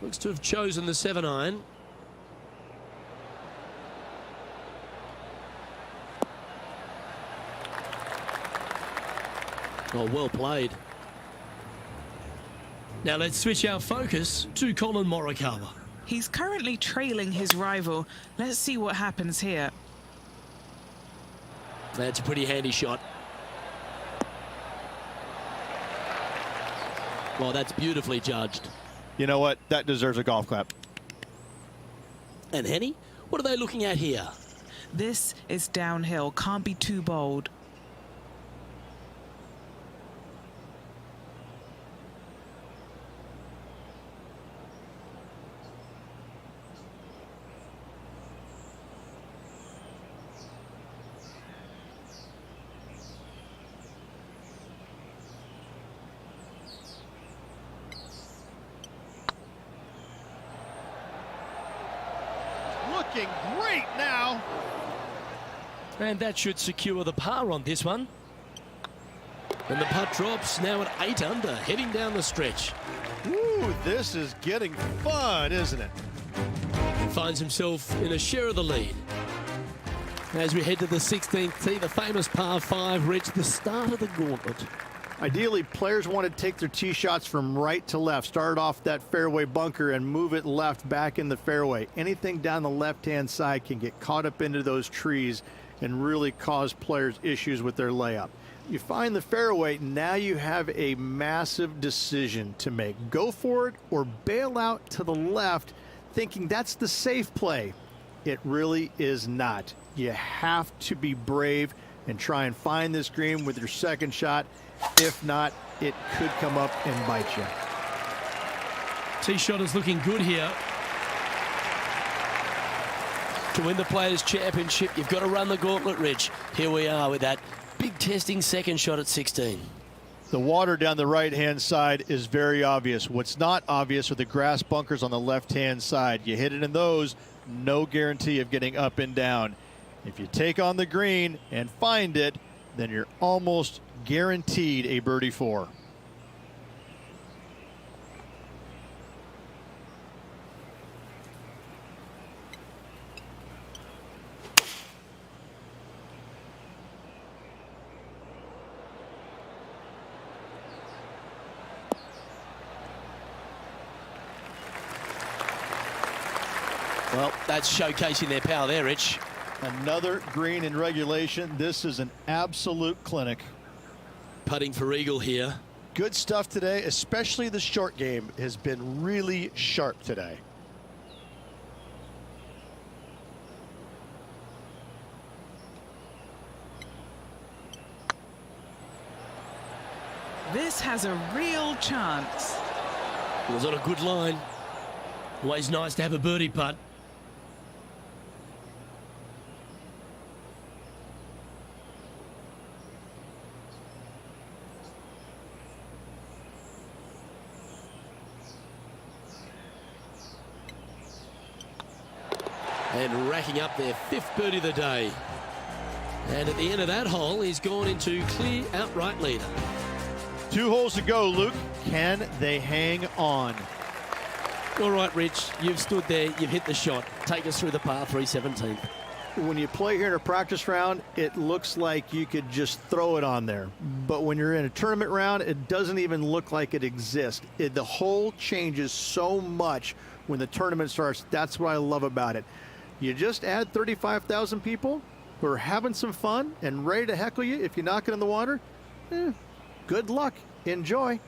Looks to have chosen the 7-iron. Oh, well played. Now let's switch our focus to Colin Morikawa. He's currently trailing his rival. Let's see what happens here. That's a pretty handy shot. Well, that's beautifully judged. You know what? That deserves a golf clap. And Henny, what are they looking at here? This is downhill. Can't be too bold. Looking great now. And that should secure the par on this one. And the putt drops now at 8 under, heading down the stretch. Ooh, this is getting fun, isn't it? And finds himself in a share of the lead. As we head to the 16th tee, the famous par 5 reached the start of the gauntlet. Ideally, players want to take their tee shots from right to left, start off that fairway bunker and move it left back in the fairway. Anything down the left-hand side can get caught up into those trees and really cause players issues with their layup. You find the fairway, now you have a massive decision to make. Go for it or bail out to the left, thinking that's the safe play. It really is not. You have to be brave and try and find this green with your second shot. If not, it could come up and bite you. Tee shot is looking good here. To win the Players' Championship, you've got to run the gauntlet, Rich. Here we are with that big testing second shot at 16. The water down the right-hand side is very obvious. What's not obvious are the grass bunkers on the left-hand side. You hit it in those, no guarantee of getting up and down. If you take on the green and find it, then you're almost guaranteed a birdie 4. Well, that's showcasing their power there, Rich. Another green in regulation. This is an absolute clinic. Putting for eagle here. Good stuff today, especially the short game has been really sharp today. This has a real chance. It was on a good line. Always nice to have a birdie putt. And racking up their 5th birdie of the day. And at the end of that hole, he's gone into clear outright leader. 2 holes to go, Luke. Can they hang on? All right, Rich, you've stood there, you've hit the shot. Take us through the par 3 17th. When you play here in a practice round, it looks like you could just throw it on there. But when you're in a tournament round, it doesn't even look like it exists. The hole changes so much when the tournament starts. That's what I love about it. You just add 35,000 people who are having some fun and ready to heckle you if you knock it in the water. Good luck. Enjoy.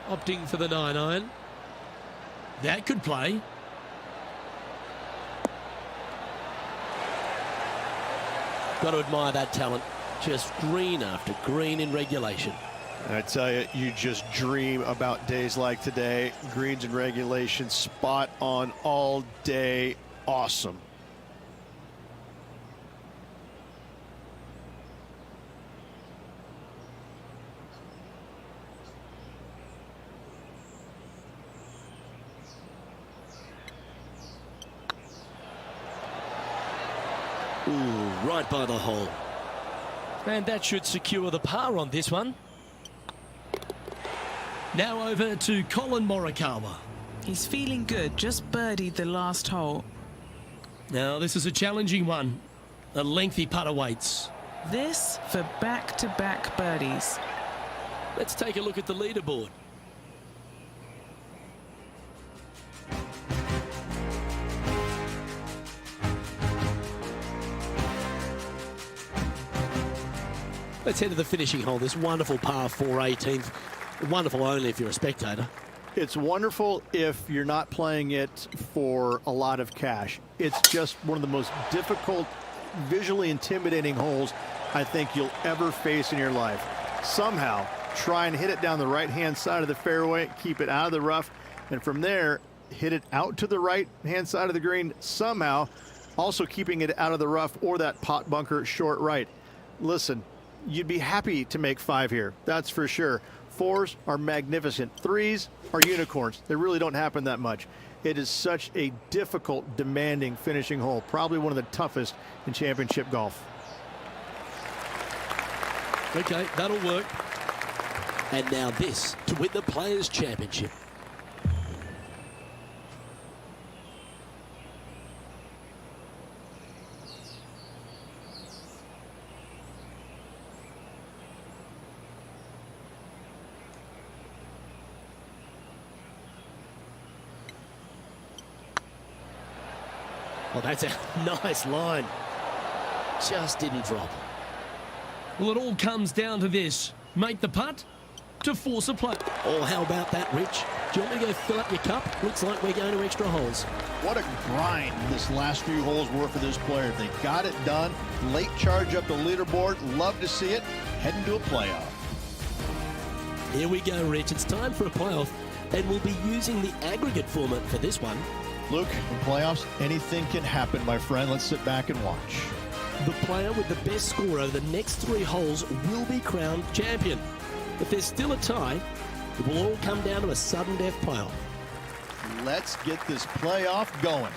Opting for the 9-iron. That could play. Got to admire that talent. Just green after green in regulation. And I tell you, you just dream about days like today. Greens and regulation, spot on all day. Awesome. Ooh, right by the hole. And that should secure the par on this one. Now over to Colin Morikawa. He's feeling good, just birdied the last hole. Now this is a challenging one. A lengthy putt awaits. This for back-to-back birdies. Let's take a look at the leaderboard. Let's head to the finishing hole. This wonderful par 4 18th. Wonderful only if you're a spectator. It's wonderful if you're not playing it for a lot of cash. It's just one of the most difficult, visually intimidating holes I think you'll ever face in your life. Somehow, try and hit it down the right-hand side of the fairway, keep it out of the rough, and from there, hit it out to the right-hand side of the green, somehow also keeping it out of the rough or that pot bunker short right. Listen, you'd be happy to make 5 here, that's for sure. 4s are magnificent. 3s are unicorns. They really don't happen that much. It is such a difficult, demanding finishing hole. Probably one of the toughest in championship golf. Okay, that'll work. And now this to win the Players' Championship. Oh, that's a nice line. Just didn't drop. Well, it all comes down to this. Make the putt to force a play. Oh, how about that, Rich? Do you want me to go fill up your cup? Looks like we're going to extra holes. What a grind this last few holes were for this player. They got it done. Late charge up the leaderboard. Love to see it. Heading to a playoff. Here we go, Rich. It's time for a playoff, and we'll be using the aggregate format for this one. Luke, in playoffs, anything can happen, my friend. Let's sit back and watch. The player with the best score over the next 3 holes will be crowned champion. If there's still a tie, it will all come down to a sudden death playoff. Let's get this playoff going.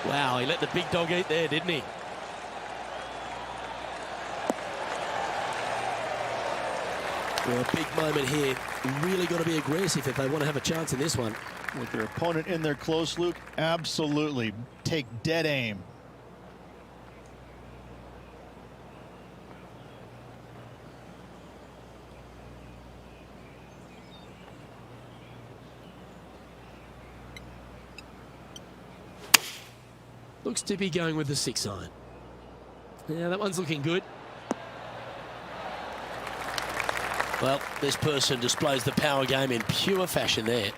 Wow, he let the big dog eat there, didn't he? Well, a big moment here. Really got to be aggressive if they want to have a chance in this one. With their opponent in there close, Luke, absolutely. Take dead aim. Looks to be going with the 6-iron. Yeah, that one's looking good. Well, this person displays the power game in pure fashion there.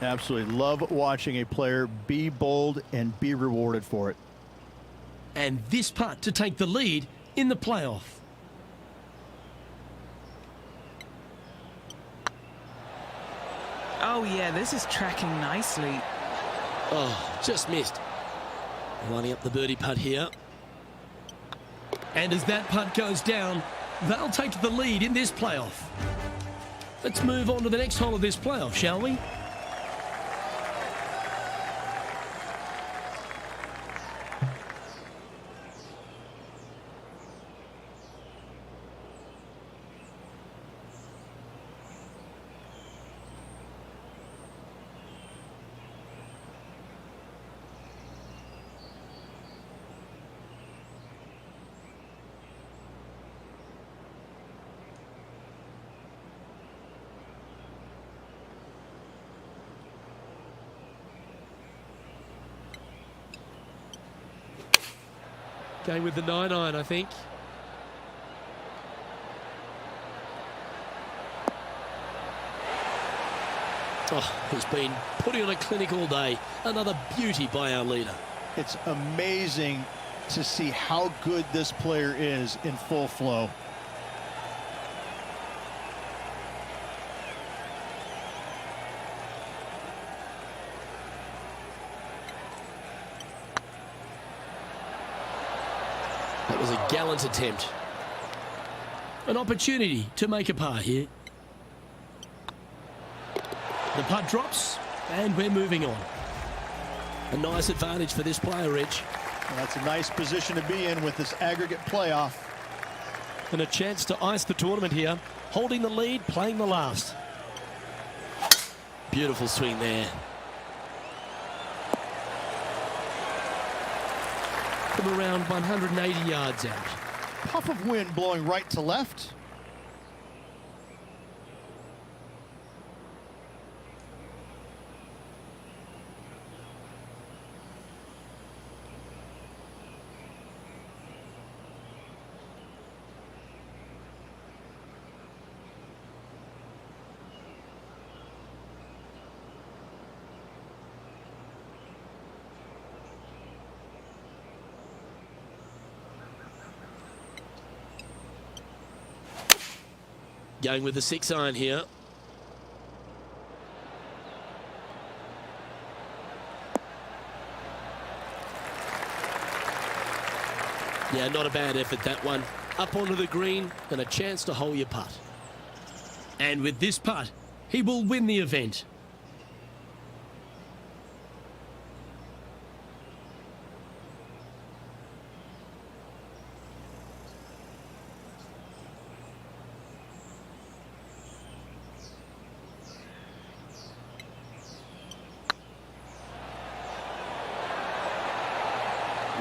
Absolutely love watching a player be bold and be rewarded for it. And this putt to take the lead in the playoff. Oh yeah, this is tracking nicely. Oh, just missed. Lining up the birdie putt here. And as that putt goes down, they'll take the lead in this playoff. Let's move on to the next hole of this playoff, shall we? Going with the 9-iron, I think. Oh, he's been putting on a clinic all day. Another beauty by our leader. It's amazing to see how good this player is in full flow. That was a gallant attempt. An opportunity to make a par here. The putt drops, and we're moving on. A nice advantage for this player, Rich. Well, that's a nice position to be in with this aggregate playoff. And a chance to ice the tournament here. Holding the lead, playing the last. Beautiful swing there. From around 180 yards out. Puff of wind blowing right to left. Going with the 6-iron here. Yeah, not a bad effort, that one. Up onto the green and a chance to hole your putt. And with this putt, he will win the event.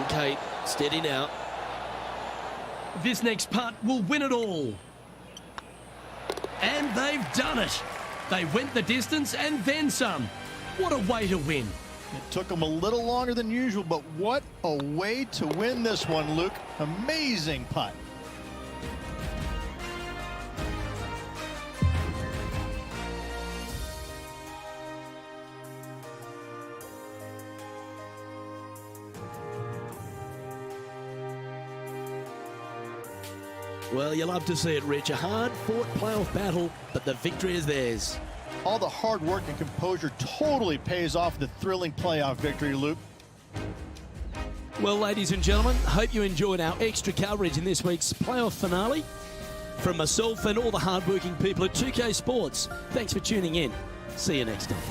Okay, steady now. This next putt will win it all. And they've done it. They went the distance and then some. What a way to win. It took them a little longer than usual, but what a way to win this one, Luke. Amazing putt. Well, you love to see it, Rich. A hard-fought playoff battle, but the victory is theirs. All the hard work and composure totally pays off the thrilling playoff victory, Luke. Well, ladies and gentlemen, hope you enjoyed our extra coverage in this week's playoff finale. From myself and all the hard-working people at 2K Sports, thanks for tuning in. See you next time.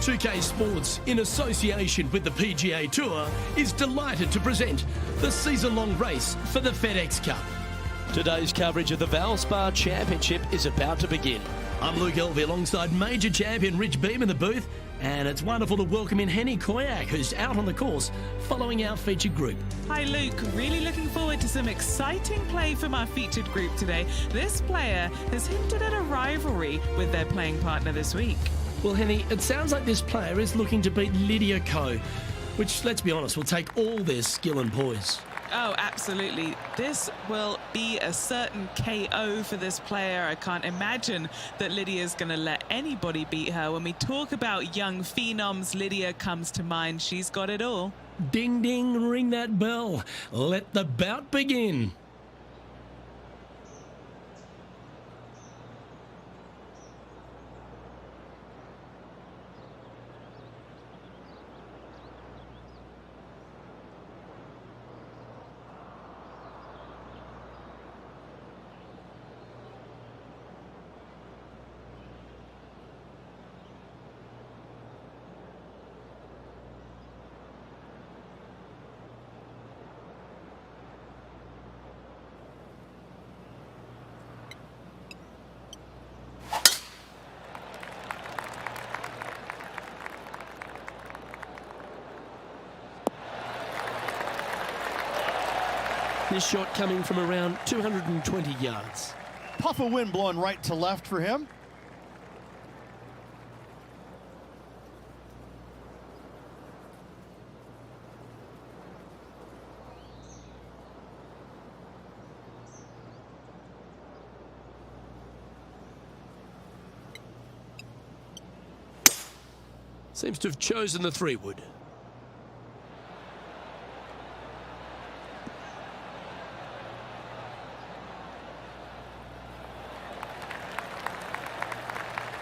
2K Sports, in association with the PGA Tour, is delighted to present the season-long race for the FedEx Cup. Today's coverage of the Valspar Championship is about to begin. I'm Luke Elvey alongside major champion Rich Beam in the booth, and it's wonderful to welcome in Henny Koyak, who's out on the course following our featured group. Hi Luke, really looking forward to some exciting play from our featured group today. This player has hinted at a rivalry with their playing partner this week. Well, Henny, it sounds like this player is looking to beat Lydia Ko, which, let's be honest, will take all their skill and poise. Oh, absolutely. This will be a certain KO for this player. I can't imagine that Lydia's going to let anybody beat her. When we talk about young phenoms, Lydia comes to mind. She's got it all. Ding, ding, ring that bell. Let the bout begin. This shot coming from around 220 yards. Puff of wind blowing right to left for him. Seems to have chosen the 3-wood.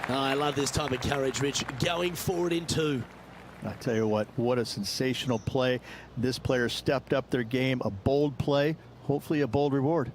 Oh, I love this type of courage, Rich. Going forward in 2. I tell you what a sensational play. This player stepped up their game. A bold play, hopefully a bold reward.